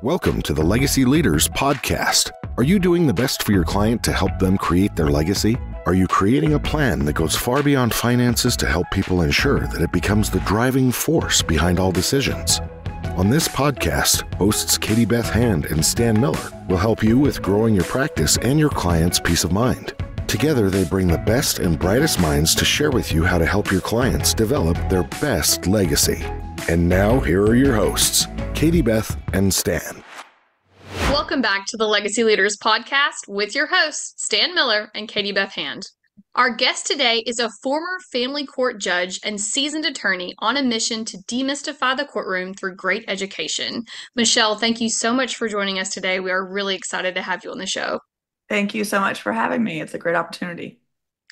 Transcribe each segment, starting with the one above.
Welcome to the Legacy Leaders Podcast. Are you doing the best for your client to help them create their legacy? Are you creating a plan that goes far beyond finances to help people ensure that it becomes the driving force behind all decisions? On this podcast, hosts Katie Beth Hand and Stan Miller will help you with growing your practice and your clients' peace of mind. Together, they bring the best and brightest minds to share with you how to help your clients develop their best legacy. And now, here are your hosts, Katie Beth and Stan. Welcome back to the Legacy Leaders Podcast with your hosts, Stan Miller and Katie Beth Hand. Our guest today is a former family court judge and seasoned attorney on a mission to demystify the courtroom through great education. Michele, thank you so much for joining us today. We are really excited to have you on the show. Thank you so much for having me. It's a great opportunity.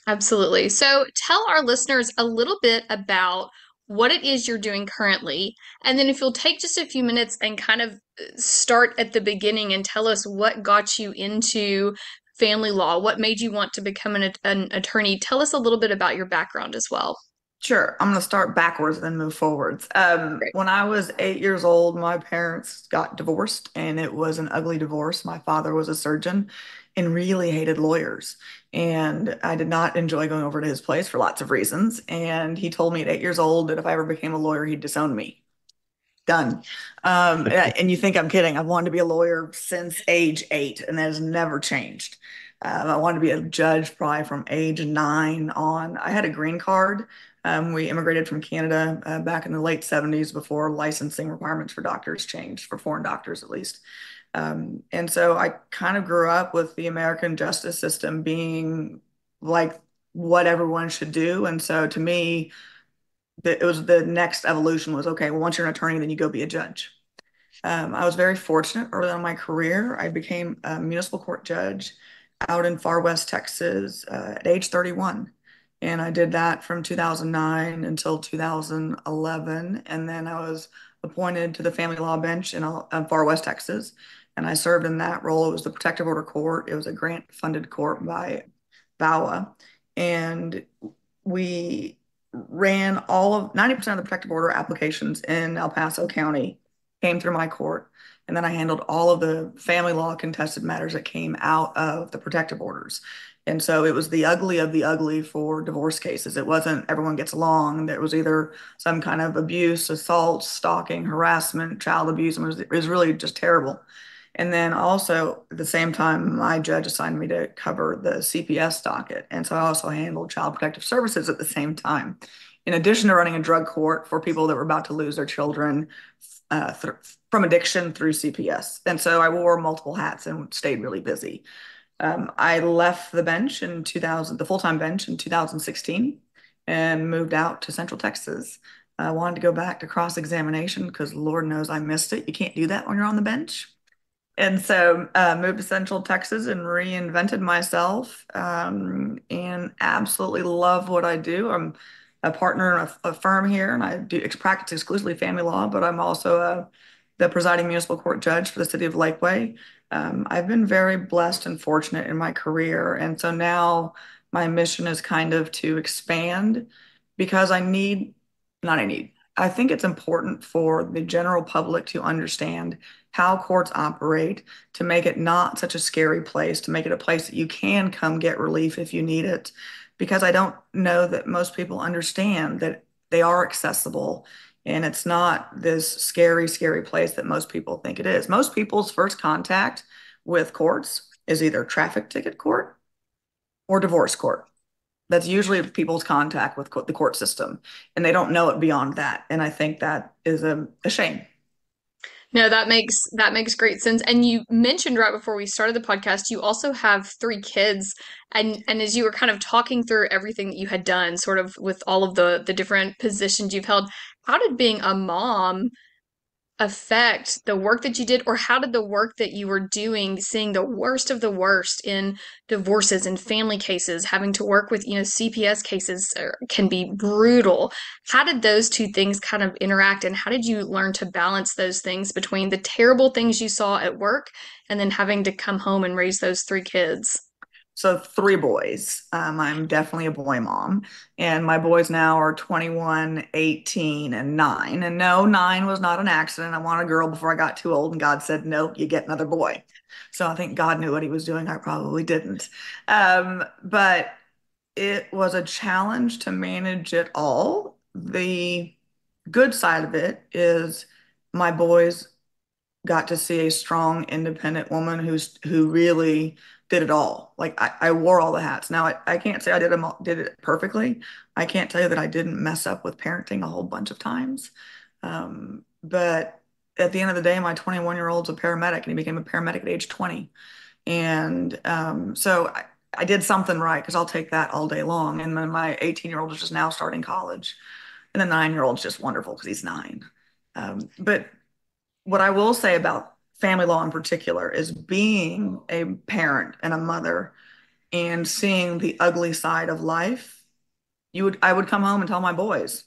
Absolutely. So tell our listeners a little bit about what it is you're doing currently, and then if you'll take just a few minutes and kind of start at the beginning and tell us what got you into family law, what made you want to become an attorney. Tell us a little bit about your background as well. Sure. I'm going to start backwards and then move forwards. When I was 8 years old, my parents got divorced, and it was an ugly divorce. My father was a surgeon and really hated lawyers. And I did not enjoy going over to his place for lots of reasons. And he told me at 8 years old that if I ever became a lawyer, he'd disown me. Done. And you think I'm kidding. I've wanted to be a lawyer since age 8, and that has never changed. I wanted to be a judge probably from age 9 on. I had a green card. We immigrated from Canada back in the late 70s before licensing requirements for doctors changed, for foreign doctors at least. And so I kind of grew up with the American justice system being like what everyone should do. And so to me, it was the next evolution was, okay, well, once you're an attorney, then you go be a judge. I was very fortunate early on in my career. I became a municipal court judge out in far west Texas at age 31. And I did that from 2009 until 2011. And then I was appointed to the family law bench in far west Texas. And I served in that role. It was the protective order court. It was a grant funded court by VAWA. And we ran all of 90% of the protective order applications in El Paso County came through my court. And then I handled all of the family law contested matters that came out of the protective orders. And so it was the ugly of the ugly for divorce cases. It wasn't everyone gets along. There was either some kind of abuse, assault, stalking, harassment, child abuse. It was really just terrible. And then also at the same time, my judge assigned me to cover the CPS docket. And so I also handled child protective services at the same time, in addition to running a drug court for people that were about to lose their children from addiction through CPS. And so I wore multiple hats and stayed really busy. I left the bench in the full-time bench in 2016 and moved out to Central Texas. I wanted to go back to cross-examination because Lord knows I missed it. You can't do that when you're on the bench. And so moved to Central Texas and reinvented myself and absolutely love what I do. I'm a partner in a firm here, and I practice exclusively family law, but I'm also the presiding municipal court judge for the city of Lakeway. I've been very blessed and fortunate in my career. And so now my mission is kind of to expand because I think it's important for the general public to understand how courts operate, to make it not such a scary place, to make it a place that you can come get relief if you need it. Because I don't know that most people understand that they are accessible and it's not this scary, scary place that most people think it is. Most people's first contact with courts is either traffic ticket court or divorce court. That's usually people's contact with the court system, and they don't know it beyond that. And I think that is a shame. No, that makes great sense. And you mentioned right before we started the podcast, you also have 3 kids. And as you were kind of talking through everything that you had done, sort of with all of the different positions you've held, how did being a mom affect the work that you did, or how did the work that you were doing, seeing the worst of the worst in divorces and family cases, having to work with, CPS cases can be brutal. How did those two things kind of interact, and how did you learn to balance those things between the terrible things you saw at work and then having to come home and raise those 3 kids? So three boys. I'm definitely a boy mom. And my boys now are 21, 18, and 9. And no, 9 was not an accident. I wanted a girl before I got too old, and God said, no, you get another boy. So I think God knew what he was doing. I probably didn't. But it was a challenge to manage it all. The good side of it is my boys got to see a strong, independent woman who really did it all. Like I wore all the hats. Now I can't say I did it perfectly. I can't tell you that I didn't mess up with parenting a whole bunch of times. But at the end of the day, my 21-year-old's a paramedic, and he became a paramedic at age 20. And so I did something right, because I'll take that all day long. And then my 18-year-old is just now starting college, and the 9-year-old's just wonderful because he's 9. But what I will say about family law in particular is being a parent and a mother and seeing the ugly side of life. I would come home and tell my boys,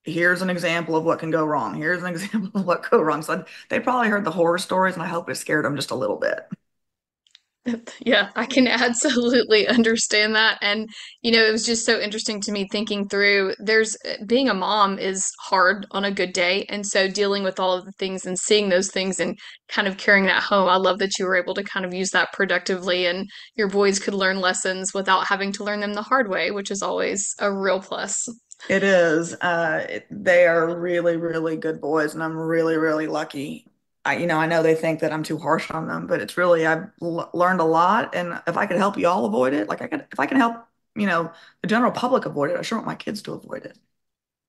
here's an example of what can go wrong. Here's an example of what go wrong. So they probably heard the horror stories, and I hope it scared them just a little bit. Yeah, I can absolutely understand that. And, it was just so interesting to me thinking through being a mom is hard on a good day. And so dealing with all of the things and seeing those things and kind of carrying that home, I love that you were able to kind of use that productively and your boys could learn lessons without having to learn them the hard way, which is always a real plus. It is. They are really, really good boys, and I'm really, really lucky. I know they think that I'm too harsh on them, but it's really I've learned a lot, and if I could help you all avoid it, if I can help, the general public avoid it, I sure want my kids to avoid it.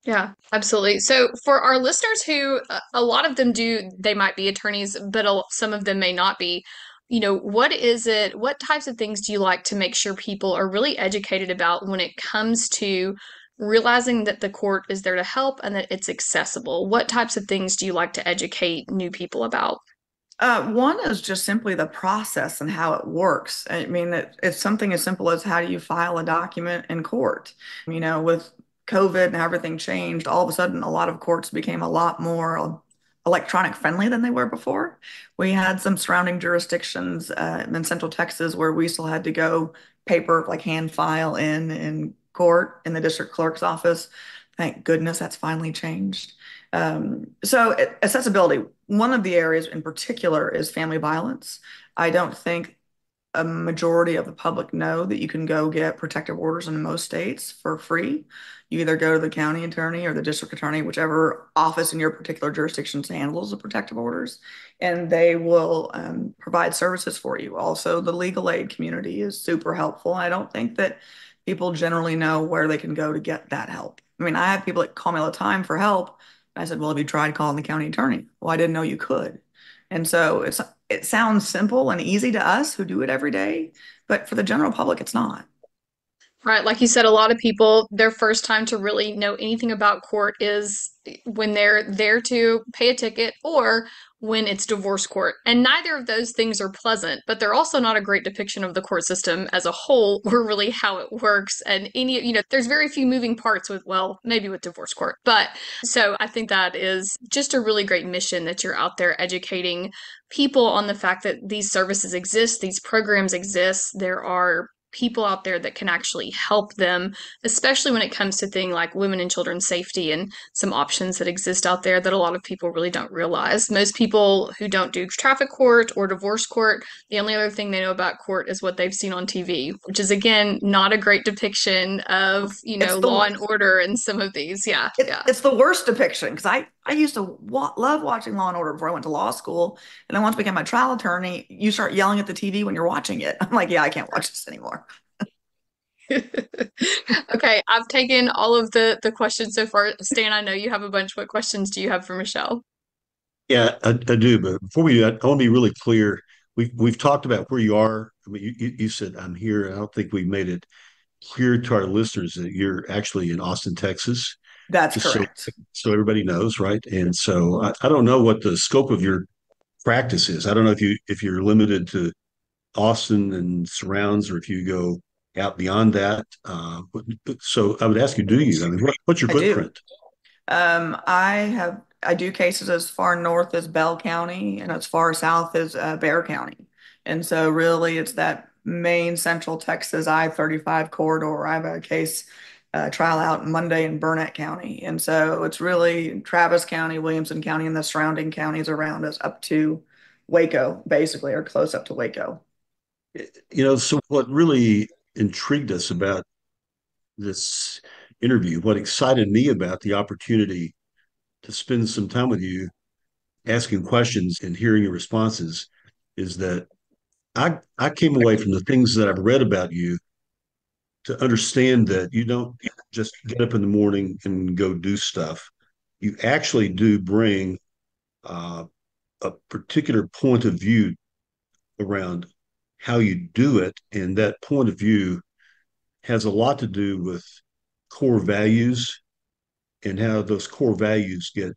Yeah, absolutely. So for our listeners who a lot of them they might be attorneys, but some of them may not be, what types of things do you like to make sure people are really educated about when it comes to realizing that the court is there to help and that it's accessible? What types of things do you like to educate new people about? One is just simply the process and how it works. I mean, it's something as simple as, how do you file a document in court? With COVID and everything changed, all of a sudden, a lot of courts became a lot more electronic friendly than they were before. We had some surrounding jurisdictions in Central Texas where we still had to go paper, like hand file in court in the district clerk's office. Thank goodness that's finally changed. Accessibility, one of the areas in particular is family violence. I don't think a majority of the public know that you can go get protective orders in most states for free. You either go to the county attorney or the district attorney, whichever office in your particular jurisdiction handles the protective orders, and they will provide services for you. Also, the legal aid community is super helpful. I don't think that people generally know where they can go to get that help. I mean, I have people that call me all the time for help. I said, well, have you tried calling the county attorney? Well, I didn't know you could. And so it sounds simple and easy to us who do it every day, but for the general public, it's not. Right, like you said, a lot of people, their first time to really know anything about court is when they're there to pay a ticket or when it's divorce court. And neither of those things are pleasant, but they're also not a great depiction of the court system as a whole or really how it works. And there's very few moving parts with, well, maybe with divorce court. But so I think that is just a really great mission that you're out there educating people on the fact that these services exist, these programs exist. There are people out there that can actually help them, especially when it comes to things like women and children's safety and some options that exist out there that a lot of people really don't realize. Most people who don't do traffic court or divorce court, the only other thing they know about court is what they've seen on TV, which is again not a great depiction of, law and order and some of these. Yeah. It's the worst depiction, because I used to love watching Law and Order before I went to law school. And then once I became a trial attorney, you start yelling at the TV when you're watching it. I'm like, yeah, I can't watch this anymore. Okay, I've taken all of the questions so far. Stan, I know you have a bunch. What questions do you have for Michele? Yeah, I do. But before we do that, I want to be really clear. We've talked about where you are. I mean, you said I'm here. I don't think we've made it clear to our listeners that you're actually in Austin, Texas. That's Just correct. so everybody knows, right? And so I don't know what the scope of your practice is. I don't know if you're limited to Austin and surrounds, or if you go out beyond that. So I would ask you, do you? I mean, what's your I do. footprint? I do cases as far north as Bell County and as far south as Bear County. And so really it's that main central Texas I-35 corridor. I have a case trial out Monday in Burnett County. And so it's really Travis County, Williamson County, and the surrounding counties around us up to Waco, basically, or close up to Waco. So what really intrigued us about this interview, what excited me about the opportunity to spend some time with you asking questions and hearing your responses is that I came away from the things that I've read about you to understand that you don't just get up in the morning and go do stuff. You actually do bring uh, a particular point of view around how you do it. And that point of view has a lot to do with core values and how those core values get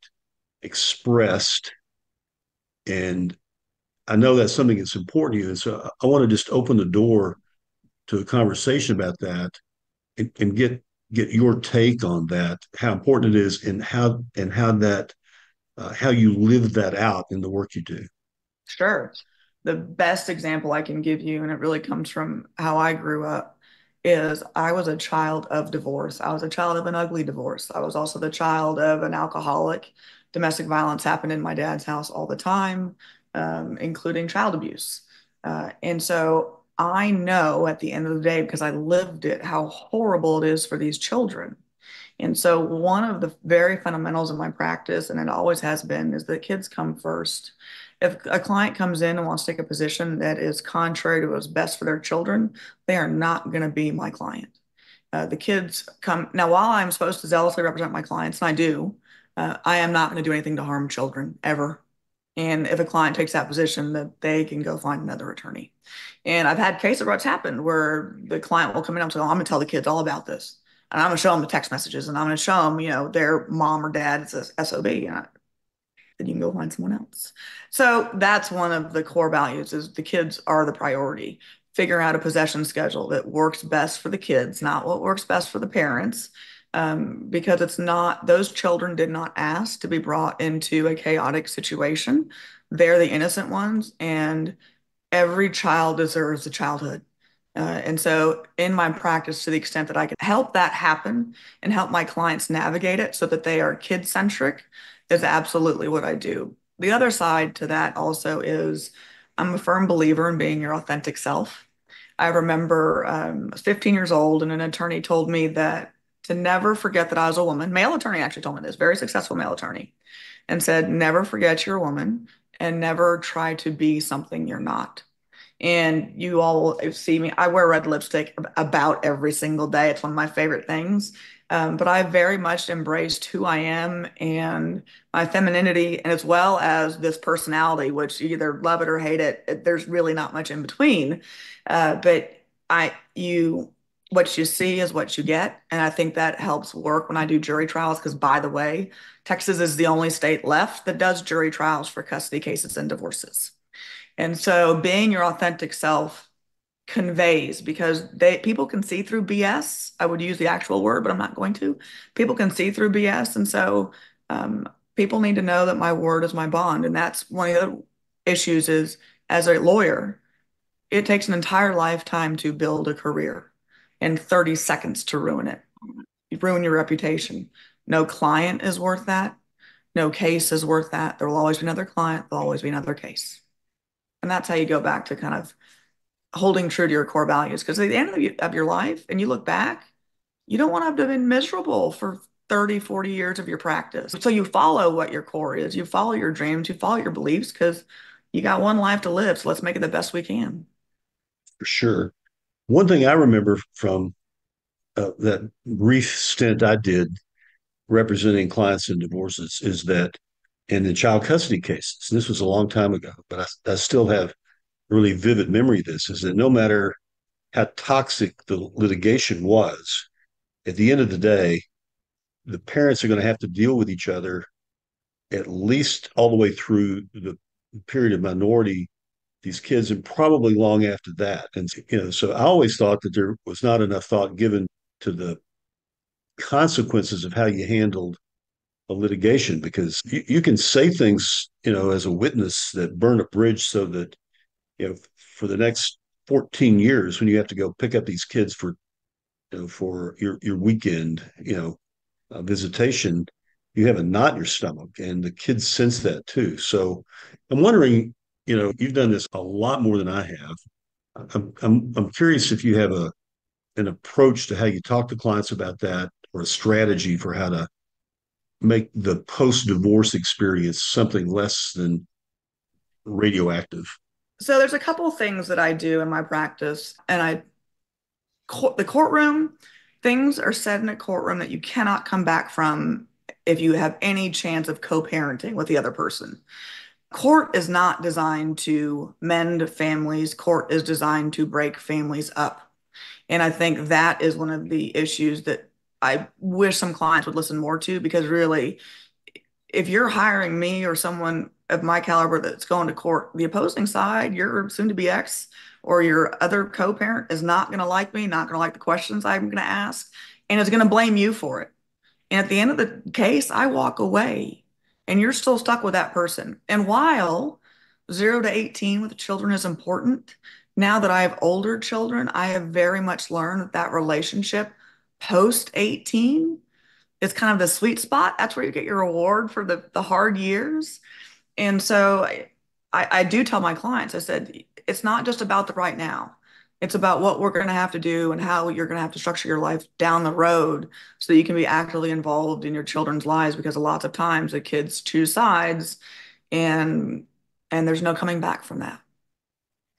expressed. And I know that's something that's important to you. And so I want to just open the door to a conversation about that and get your take on that, how important it is and how you live that out in the work you do. Sure. The best example I can give you, and it really comes from how I grew up, is I was a child of divorce. I was a child of an ugly divorce. I was also the child of an alcoholic. Domestic violence happened in my dad's house all the time, including child abuse. And so I know at the end of the day, because I lived it, how horrible it is for these children. And so one of the very fundamentals of my practice, and it always has been, is that kids come first. If a client comes in and wants to take a position that is contrary to what's best for their children, they are not going to be my client. The kids come now, while I'm supposed to zealously represent my clients, and I do, I am not going to do anything to harm children ever. And if a client takes that position, that they can go find another attorney. And I've had cases where it's happened where the client will come in and say, oh, I'm going to tell the kids all about this. And I'm going to show them the text messages and I'm going to show them, their mom or dad is a SOB. Then you can go find someone else. So that's one of the core values is the kids are the priority. Figure out a possession schedule that works best for the kids, not what works best for the parents. Because it's not, those children did not ask to be brought into a chaotic situation. They're the innocent ones, and every child deserves a childhood. And so, in my practice, to the extent that I can help that happen and help my clients navigate it so that they are kid centric, is absolutely what I do. The other side to that also is I'm a firm believer in being your authentic self. I remember I was 15 years old, and an attorney told me that to never forget that I was a woman. Male attorney actually told me this, very successful male attorney, and said, never forget you're a woman and never try to be something you're not. And you all see me, I wear red lipstick about every single day. It's one of my favorite things. But I very much embraced who I am and my femininity, and as well as this personality, which you either love it or hate it. There's really not much in between. But what you see is what you get. And I think that helps work when I do jury trials, because by the way, Texas is the only state left that does jury trials for custody cases and divorces. And so being your authentic self conveys, because people can see through BS. I would use the actual word, but I'm not going to. People can see through BS. And so people need to know that my word is my bond. And that's one of the other issues is, as a lawyer, it takes an entire lifetime to build a career and 30 seconds to ruin it. You ruin your reputation. No client is worth that. No case is worth that. There will always be another client. There'll always be another case. And that's how you go back to kind of holding true to your core values. Because at the end of your life, and you look back, you don't want to have been miserable for 30, 40 years of your practice. So you follow what your core is. You follow your dreams. You follow your beliefs, because you got one life to live. So let's make it the best we can. For sure. One thing I remember from that brief stint I did representing clients in divorces is that in the child custody cases, this was a long time ago, but I still have really vivid memory of this, is that no matter how toxic the litigation was, at the end of the day, the parents are going to have to deal with each other at least all the way through the period of minority, these kids, and probably long after that. And, so I always thought that there was not enough thought given to the consequences of how you handled a litigation, because you can say things, as a witness that burn a bridge so that, for the next 14 years when you have to go pick up these kids for for your weekend visitation, you have a knot in your stomach, and the kids sense that too. So I'm wondering, you've done this a lot more than I have. I'm curious if you have an approach to how you talk to clients about that, or a strategy for how to make the post-divorce experience something less than radioactive. So there's a couple of things that I do in my practice, and the courtroom, things are said in a courtroom that you cannot come back from if you have any chance of co-parenting with the other person. Court is not designed to mend families. Court is designed to break families up. And I think that is one of the issues that I wish some clients would listen more to, because really, if you're hiring me or someone of my caliber that's going to court, the opposing side, your soon to be ex or your other co-parent, is not going to like me, not going to like the questions I'm going to ask, and is going to blame you for it. And at the end of the case, I walk away and you're still stuck with that person. And while 0 to 18 with children is important, now that I have older children, I have very much learned that that relationship post 18 is kind of the sweet spot. That's where you get your reward for the hard years. And so I do tell my clients, I said, it's not just about the right now. It's about what we're going to have to do and how you're going to have to structure your life down the road so that you can be actively involved in your children's lives, because lots of times the kids choose sides, and there's no coming back from that.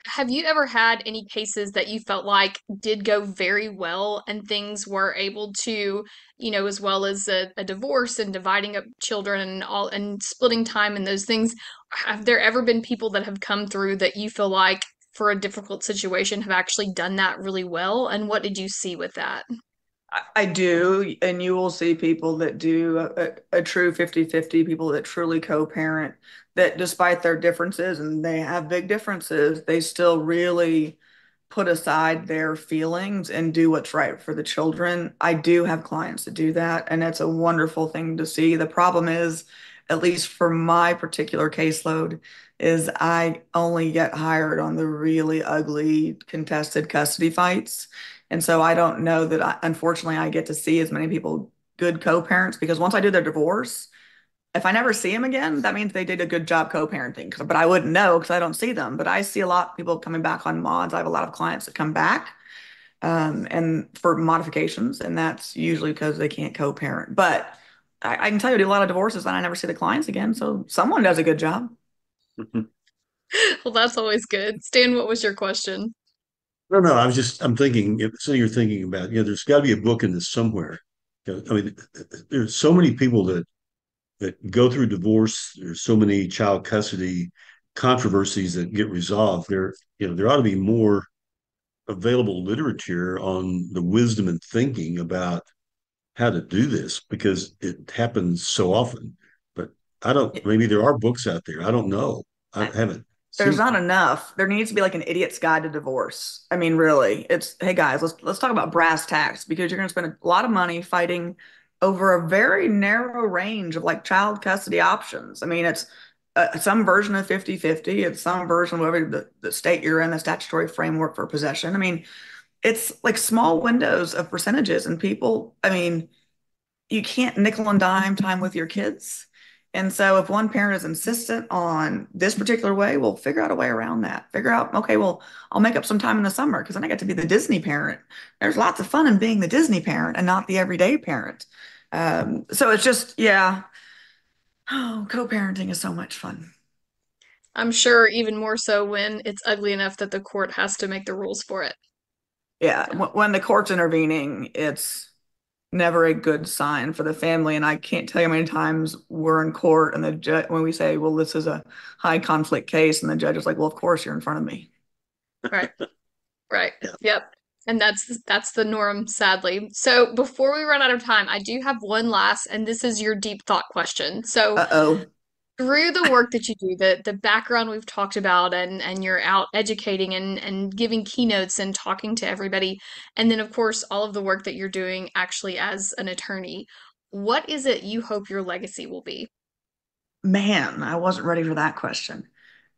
Have you ever had any cases that you felt like did go very well and things were able to, as well as a divorce and dividing up children and all and splitting time and those things? Have there ever been people that have come through that you feel like for a difficult situation have actually done that really well? And what did you see with that? I do, and you will see people that do a true 50-50, people that truly co-parent, that despite their differences, and they have big differences, they still really put aside their feelings and do what's right for the children. I do have clients that do that, and it's a wonderful thing to see. The problem is, at least for my particular caseload, is I only get hired on the really ugly contested custody fights. And so I don't know that unfortunately, I get to see as many people, good co-parents, because once I do their divorce, if I never see them again, that means they did a good job co-parenting. But I wouldn't know because I don't see them. But I see a lot of people coming back on mods. I have a lot of clients that come back and for modifications, and that's usually because they can't co-parent. But I can tell you, I do a lot of divorces and I never see the clients again. So someone does a good job. Well, that's always good. Stan, what was your question? No, I'm thinking, so you're thinking about, there's got to be a book in this somewhere. I mean, there's so many people that go through divorce. There's so many child custody controversies that get resolved. There ought to be more available literature on the wisdom and thinking about how to do this, because it happens so often. But I don't, maybe there are books out there. I don't know. I haven't There's seen. not enough. There needs to be like an idiot's guide to divorce. I mean, really, it's, hey guys, let's talk about brass tacks, because you're going to spend a lot of money fighting over a very narrow range of like child custody options. I mean, it's some version of 50-50. It's some version of whatever the state you're in, the statutory framework for possession. I mean, it's like small windows of percentages, and people, I mean, you can't nickel and dime time with your kids. And so if one parent is insistent on this particular way, we'll figure out a way around that. Figure out, okay, well, I'll make up some time in the summer because then I get to be the Disney parent. There's lots of fun in being the Disney parent and not the everyday parent. So it's just, yeah. Oh, co-parenting is so much fun. I'm sure even more so when it's ugly enough that the court has to make the rules for it. Yeah, Yeah. when the court's intervening, it's never a good sign for the family. And I can't tell you how many times we're in court and the judge, when we say, well, this is a high conflict case, and the judge is like, well, of course you're in front of me. Right. Right. Yeah. Yep. And that's the norm, sadly. So before we run out of time, I do have one last, and this is your deep thought question. So Uh-oh. through the work that you do, the background we've talked about, and you're out educating and giving keynotes and talking to everybody, and then of course all of the work that you're doing actually as an attorney, what is it you hope your legacy will be? Man, I wasn't ready for that question.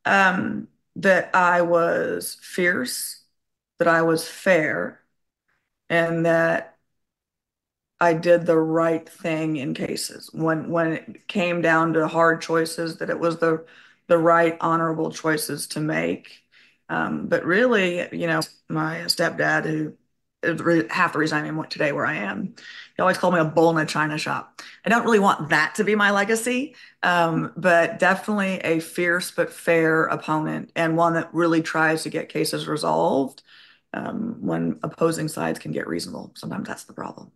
That I was fierce, that I was fair and that I did the right thing in cases. When it came down to hard choices, that it was the right honorable choices to make. But really, my stepdad, who is half the reason I am today where I am, he always called me a bull in a china shop. I don't really want that to be my legacy, but definitely a fierce but fair opponent, and one that really tries to get cases resolved when opposing sides can get reasonable. Sometimes that's the problem.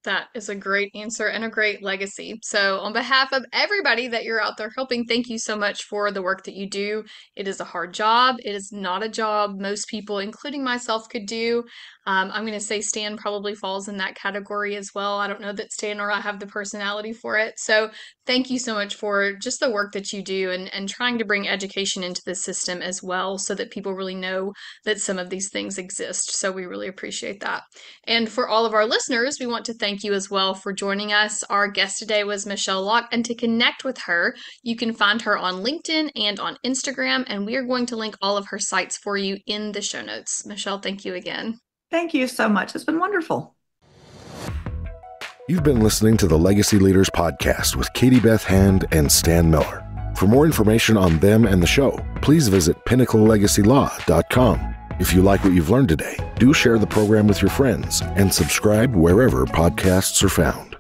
That is a great answer and a great legacy. So, on behalf of everybody that you're out there helping, thank you so much for the work that you do. It is a hard job. It is not a job most people, including myself, could do. I'm going to say Stan probably falls in that category as well. I don't know that Stan or I have the personality for it. So, thank you so much for just the work that you do and trying to bring education into the system as well so that people really know that some of these things exist. So, we really appreciate that. And for all of our listeners, we want to thank you as well for joining us. Our guest today was Michele Locke, and to connect with her, you can find her on LinkedIn and on Instagram, and we are going to link all of her sites for you in the show notes. Michele, thank you again. Thank you so much. It's been wonderful. You've been listening to the Legacy Leaders Podcast with Katie Beth Hand and Stan Miller. For more information on them and the show, please visit pinnaclelegacylaw.com. If you like what you've learned today, do share the program with your friends and subscribe wherever podcasts are found.